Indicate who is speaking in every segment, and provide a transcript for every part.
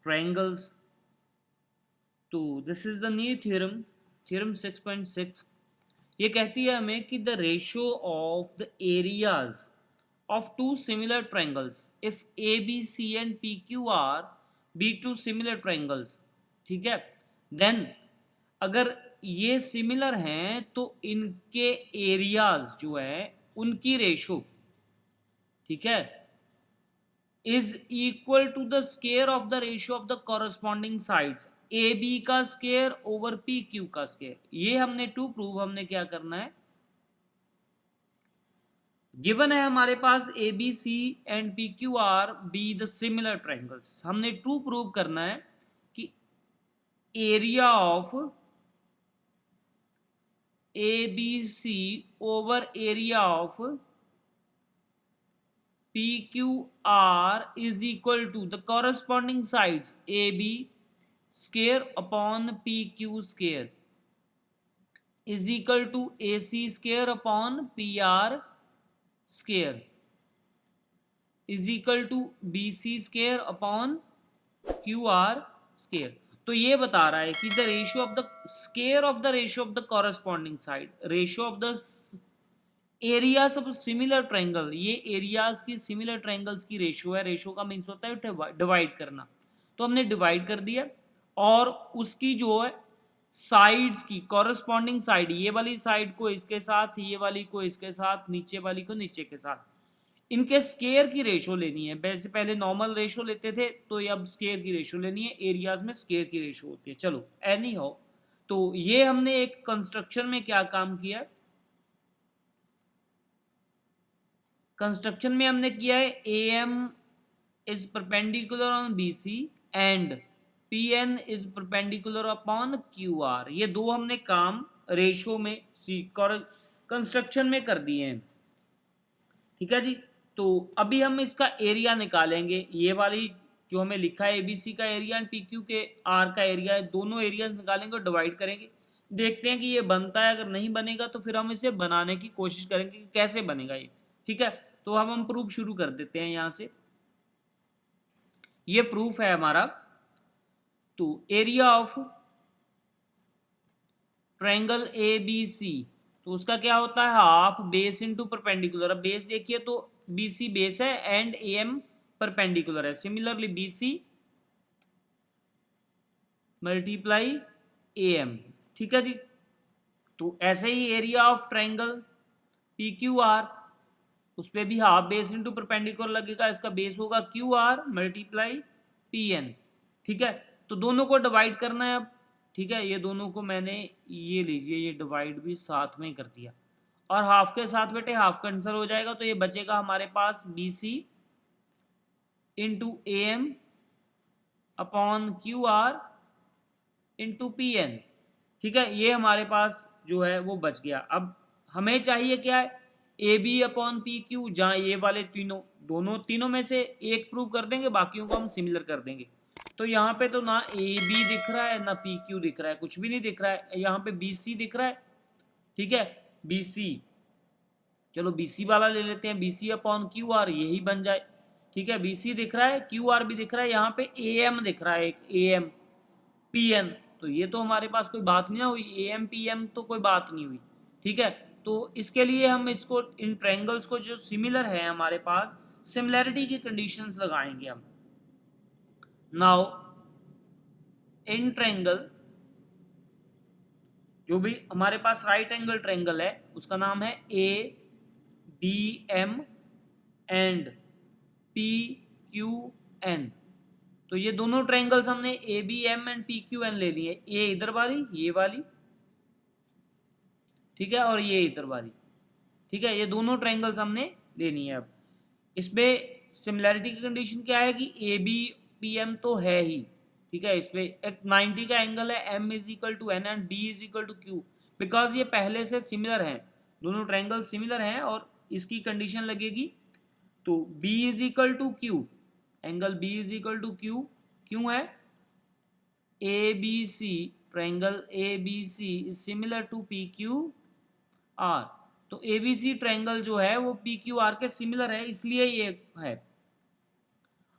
Speaker 1: Triangles. तो this is the new theorem, theorem 6.6। ये कहती है हमें कि the ratio of the areas of two similar triangles if A B C and P Q R be two similar triangles, ठीक है, then अगर ये सिमिलर हैं तो इनके एरियाज जो है उनकी रेशो, ठीक है, is equal to the square of the ratio of the corresponding sides A B का स्केयर ओवर पी क्यू का स्केयर। ये हमने टू प्रूव, हमने क्या करना है, गिवन है हमारे पास A B C and P Q R be the similar triangles, हमने टू प्रूव करना है कि area of A B C over area of P Q R is equal to the corresponding sides A B square upon P Q square is equal to A C square upon P R square is equal to B C square upon Q R square. तो ये बता रहा है कि the ratio of the square of the ratio of the corresponding side, ratio of the areas of similar triangle, ये areas की similar triangles की ratio है। रेशियो का मीन्स होता है डिवाइड करना, तो हमने डिवाइड कर दिया और उसकी जो है साइड्स की कॉरस्पॉन्डिंग साइड, ये वाली साइड को इसके साथ, ये वाली को इसके साथ, नीचे वाली को नीचे के साथ, इनके स्केयर की रेशो लेनी है। वैसे पहले नॉर्मल रेशो लेते थे, तो ये अब स्केयर की रेशो लेनी है। एरियाज में स्केयर की रेशो होती है। चलो एनी हो, तो ये हमने एक कंस्ट्रक्शन में क्या काम किया, कंस्ट्रक्शन में हमने किया है A M is perpendicular on B C and P N is perpendicular upon Q R. ये दो हमने काम रेशो में कंस्ट्रक्शन में कर दिए हैं, ठीक है जी। तो अभी हम इसका एरिया निकालेंगे, ये वाली जो हमें लिखा है एबीसी का एरिया एंड पी क्यू के आर का एरिया है, दोनों एरियाज निकालेंगे और डिवाइड करेंगे। देखते हैं कि ये बनता है, अगर नहीं बनेगा तो फिर हम इसे बनाने की कोशिश करेंगे कि कैसे बनेगा ये, ठीक है। तो हम प्रूफ शुरू कर देते हैं यहां से। ये प्रूफ है हमारा। तो area of triangle A B C, तो उसका क्या होता है, हाफ बेस इनटू परपेंडिकुलर। अब बेस देखिए तो बी सी बेस है एंड ए एम परपेंडिकुलर है, similarly B C multiply A M, ठीक है जी। तो ऐसे ही area of triangle P Q R, उस पर भी हाफ बेस इंटू परपेंडिकुलर लगेगा, इसका बेस होगा Q R multiply P N, ठीक है। तो दोनों को डिवाइड करना है अब, ठीक है। ये दोनों को मैंने, ये लीजिए, ये डिवाइड भी साथ में कर दिया और हाफ के साथ बेटे हाफ कैंसिल हो जाएगा, तो ये बचेगा हमारे पास B C into A M upon Q R into P N, ठीक है। ये हमारे पास जो है वो बच गया। अब हमें चाहिए क्या है, A B upon P Q, जहाँ ये वाले तीनों में से एक प्रूव कर देंगे, बाकियों को हम सिमिलर कर देंगे। तो यहाँ पे तो ना ए बी दिख रहा है ना पी क्यू दिख रहा है, कुछ भी नहीं दिख रहा है। यहाँ पे बी सी दिख रहा है, ठीक है, बी सी, चलो बी सी वाला ले लेते हैं, B C upon Q R, यही बन जाए, ठीक है। बी सी दिख रहा है, क्यू आर भी दिख रहा है, यहाँ पे ए एम दिख रहा है, एक ए एम पी एन, तो ये तो हमारे पास कोई बात नहीं हुई, ए एम पी एम तो कोई बात नहीं हुई, ठीक है। तो इसके लिए हम इसको, इन ट्रायंगल्स को जो सिमिलर है हमारे पास, सिमिलैरिटी की कंडीशंस लगाएंगे हम। नाउ इन ट्रायंगल, जो भी हमारे पास राइट एंगल ट्रायंगल है उसका नाम है A B M and P Q N. तो ये दोनों ट्रायंगल्स हमने A B M and P Q N ले लिए, ए इधर वाली, ये वाली, ठीक है, और ये इधर वाली, ठीक है। ये दोनों ट्रायंगल्स हमने लेनी है। अब इसमें सिमिलैरिटी की कंडीशन क्या है कि ए बी पी एम तो है ही, ठीक है। इसमें एक 90 का एंगल है, M is equal to N and B is equal to Q, because ये पहले से सिमिलर हैं, दोनों ट्रायंगल सिमिलर हैं और इसकी कंडीशन लगेगी। तो B is equal to Q, angle B is equal to Q, क्यों है, A B C, triangle A B C is similar to P Q R. तो एबीसी ट्रायंगल जो है वो पी क्यू आर के सिमिलर है, इसलिए ये है।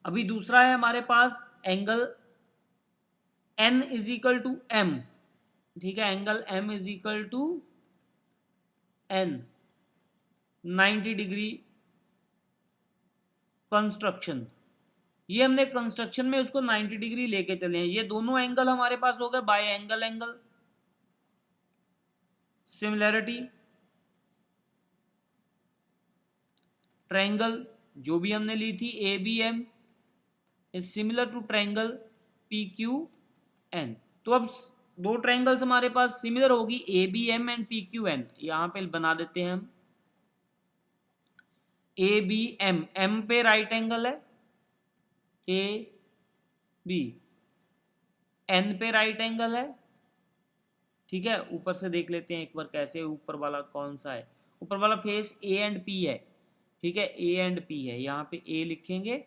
Speaker 1: अभी दूसरा है हमारे पास angle N is equal to M, ठीक है, angle M is equal to N 90 degree construction, ये हमने कंस्ट्रक्शन में उसको 90 डिग्री लेके चले हैं। ये दोनों एंगल हमारे पास हो गए by angle angle. Similarity, triangle जो भी हमने ली थी A B M is similar to triangle P Q N. तो अब दो ट्रायंगल्स हमारे पास सिमिलर होगी, A B M and P Q N. यहां पे बना देते हैं हम ए बी एम, एम पे राइट एंगल है, ए बी, एन पे राइट एंगल है, ठीक है। ऊपर से देख लेते हैं एक बार कैसे, ऊपर वाला कौन सा है, ऊपर वाला फेस ए एंड पी है, ठीक है, ए एंड पी है। यहाँ पे ए लिखेंगे,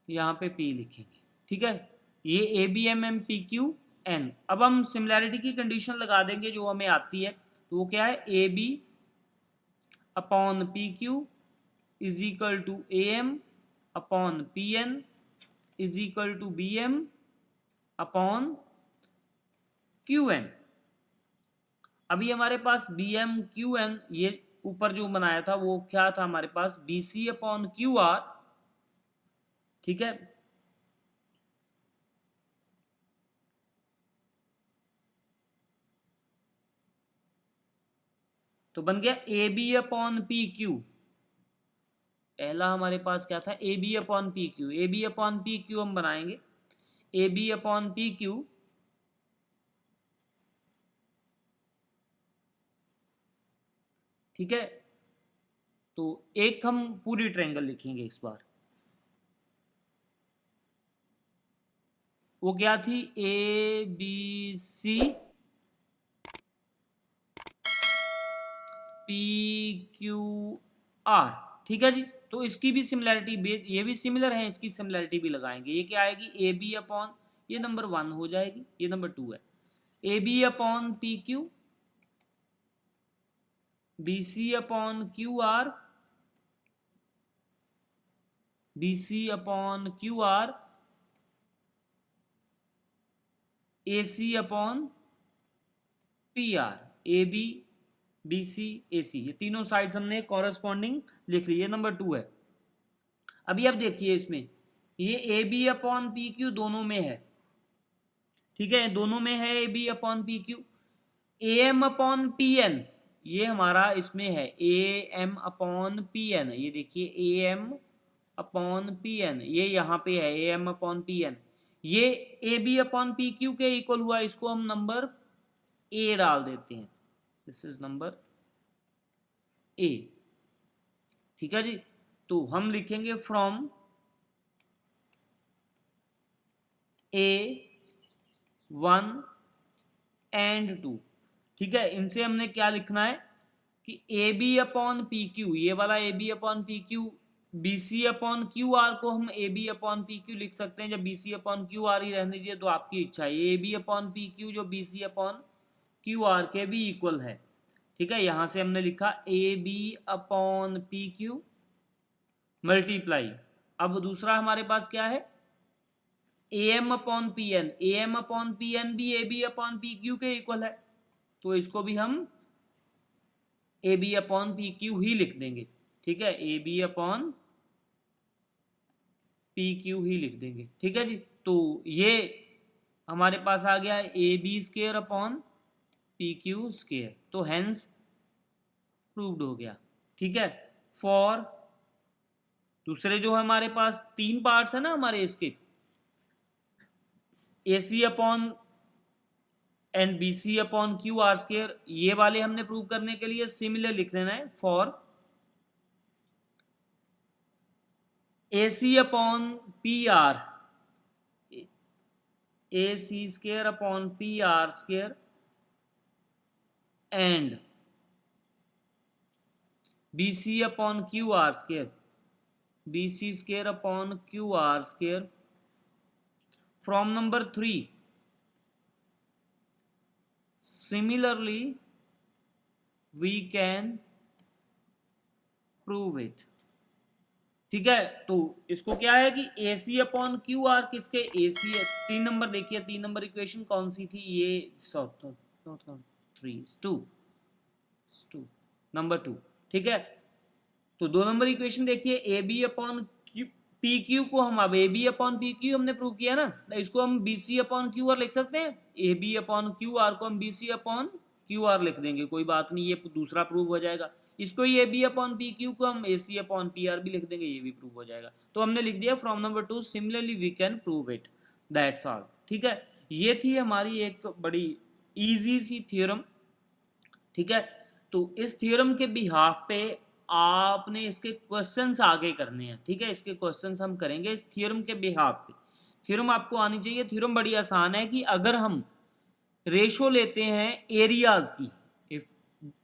Speaker 1: यहाँ पे पी लिखेंगे, ठीक है। ये A B M M P Q N. अब हम सिमिलैरिटी की कंडीशन लगा देंगे जो हमें आती है, तो वो क्या है, A B upon P Q is equal to A M upon P N is equal to B M upon Q N. अभी हमारे पास बी एम क्यू एन, ये ऊपर जो बनाया था वो क्या था हमारे पास, B C upon Q R, ठीक है। तो बन गया A B upon P Q. पहला हमारे पास क्या था, A B upon P Q. A B upon P Q हम बनाएंगे, A B upon P Q, ठीक है। तो एक हम पूरी ट्रायंगल लिखेंगे इस बार, वो क्या थी, A B C P Q R, ठीक है जी। तो इसकी भी सिमिलैरिटी, ये भी सिमिलर है, इसकी सिमिलैरिटी भी लगाएंगे। ये क्या आएगी, ए बी अपॉन, ये नंबर 1 हो जाएगी, ये नंबर 2 है, A B upon P Q, B C upon Q R, B C upon Q R, A C upon P R, A B B C A C, ये तीनों sides हमने corresponding लिख ली, ये नंबर 2 है। अभी आप देखिए इसमें, ये A B upon P Q दोनों में है, ठीक है, दोनों में है A B upon P Q. A M upon P N, ये हमारा इसमें है A M upon P N, ये देखिए A M upon P N, ये यहाँ पे है A M upon P N. ये A B upon P Q के इक्वल हुआ, इसको हम नंबर ए डाल देते हैं, दिस इज नंबर ए, ठीक है जी। तो हम लिखेंगे फ्रॉम ए 1 एंड 2, ठीक है। इनसे हमने क्या लिखना है कि A B upon P Q, ये वाला A B upon P Q, B C upon Q R को हम A B upon P Q लिख सकते हैं, जब B C upon Q R ही रहने दीजिए तो आपकी इच्छा है। A B upon P Q जो B C upon Q R के भी इक्वल है, ठीक है। यहां से हमने लिखा A B upon P Q multiply. अब दूसरा हमारे पास क्या है, A M upon P N, A M upon P N भी A B upon P Q के इक्वल है, तो इसको भी हम A B upon P Q ही लिख देंगे, ठीक है, A B upon P Q ही लिख देंगे, ठीक है जी। तो ये हमारे पास आ गया A B square upon P Q square, तो हेंस प्रूव्ड हो गया, ठीक है। फॉर दूसरे जो हमारे पास 3 पार्ट्स है ना हमारे इसके, A C upon and B C upon Q R square, ये वाले हमने प्रूव करने के लिए सिमिलर लिख लेना है, for A C upon P R, A C square upon P R square and B C upon Q R square, B C square upon Q R square. From number 3, similarly we can prove it, ठीक है। तो इसको क्या है कि ए C upon Q are, किसके, ए सी, 3 number देखिए, 3 number equation कौन सी थी, ये 3 नंबर 2, ठीक है। तो 2 नंबर इक्वेशन देखिए, A B upon P Q को हम अब A B upon P Q हमने प्रूव किया ना, तो इसको हम B C upon Q R लिख सकते हैं। A B upon Q R को हम B C upon Q R लिख देंगे, कोई बात नहीं, ये दूसरा प्रूव हो जाएगा। इसको A B upon P Q को हम A C upon P R भी लिख देंगे, ये भी प्रूव हो जाएगा। तो हमने लिख दिया from number 2 similarly we can prove it, that's all, ठीक है। ये थी हमारी एक बड़ी इजी सी थ्योरम, ठीक है। तो इस थ्योरम के बिहाफ पे आपने इसके क्वेश्चंस आगे करने हैं, ठीक है। इसके क्वेश्चंस हम करेंगे इस थ्योरम के बिहाफ पे। थ्योरम आपको आनी चाहिए। थ्योरम बड़ी आसान है कि अगर हम रेशो लेते हैं एरियाज की, if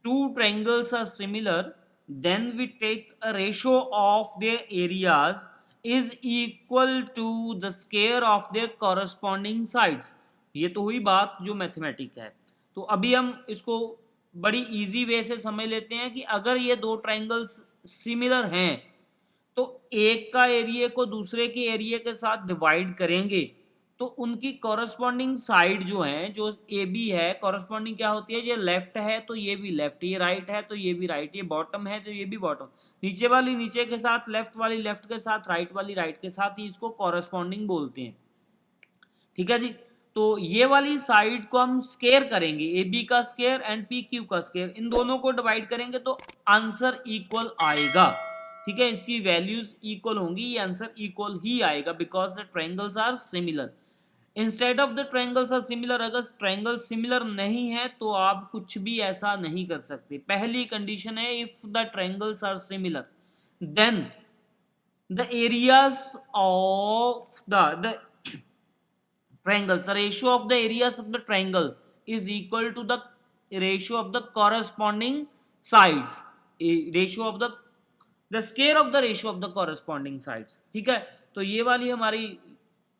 Speaker 1: two triangles are similar then we take a ratio of their areas is equal to the square of their corresponding sides. ये तो हुई बात जो मैथमेटिक है। तो अभी हम इसको बड़ी इजी वे से समझ लेते हैं कि अगर ये दो ट्रायंगल्स सिमिलर हैं तो एक का एरिया को दूसरे के एरिया के साथ डिवाइड करेंगे तो उनकी कॉरस्पॉन्डिंग साइड जो है, जो ए बी है, कॉरस्पॉन्डिंग क्या होती है, ये लेफ्ट है तो ये भी लेफ्ट, ये राइट है तो ये भी राइट, ये बॉटम है तो ये भी बॉटम, नीचे वाली नीचे के साथ, लेफ्ट वाली लेफ्ट के साथ, राइट वाली राइट के साथ, ही इसको कॉरस्पॉन्डिंग बोलते हैं, ठीक है जी। तो ये वाली साइड को हम स्केयर करेंगे, ए बी का स्केयर एंड पी क्यू का स्केयर, इन दोनों को डिवाइड करेंगे तो आंसर इक्वल आएगा, ठीक है। इसकी वैल्यूज इक्वल होंगी, ये आंसर इक्वल ही आएगा because the triangles are similar. Instead of the triangles are similar, अगर ट्रायंगल सिमिलर नहीं है तो आप कुछ भी ऐसा नहीं कर सकते। पहली कंडीशन है if the triangles are similar then the areas of the triangles, the ratio of the areas of the triangle is equal to the ratio of the corresponding sides, ratio of the square of the ratio of the corresponding sides, ठीक है। तो ये वाली हमारी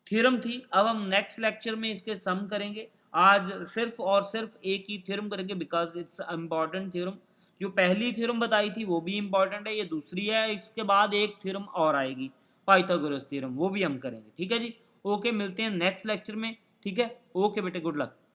Speaker 1: theorem थी। अब हम next lecture में इसके सम करेंगे। आज सिर्फ और सिर्फ एक ही थ्योरम करेंगे बिकॉज इट्स इंपॉर्टेंट थ्योरम। जो पहली थ्योरम बताई थी वो भी इंपॉर्टेंट है, ये दूसरी है, इसके बाद एक थ्योरम और आएगी पाइथागोरस थ्योरम, वो भी हम करेंगे, ठीक है जी। ओके, मिलते हैं नेक्स्ट लेक्चर में, ठीक है। ओके बेटे, गुड लक।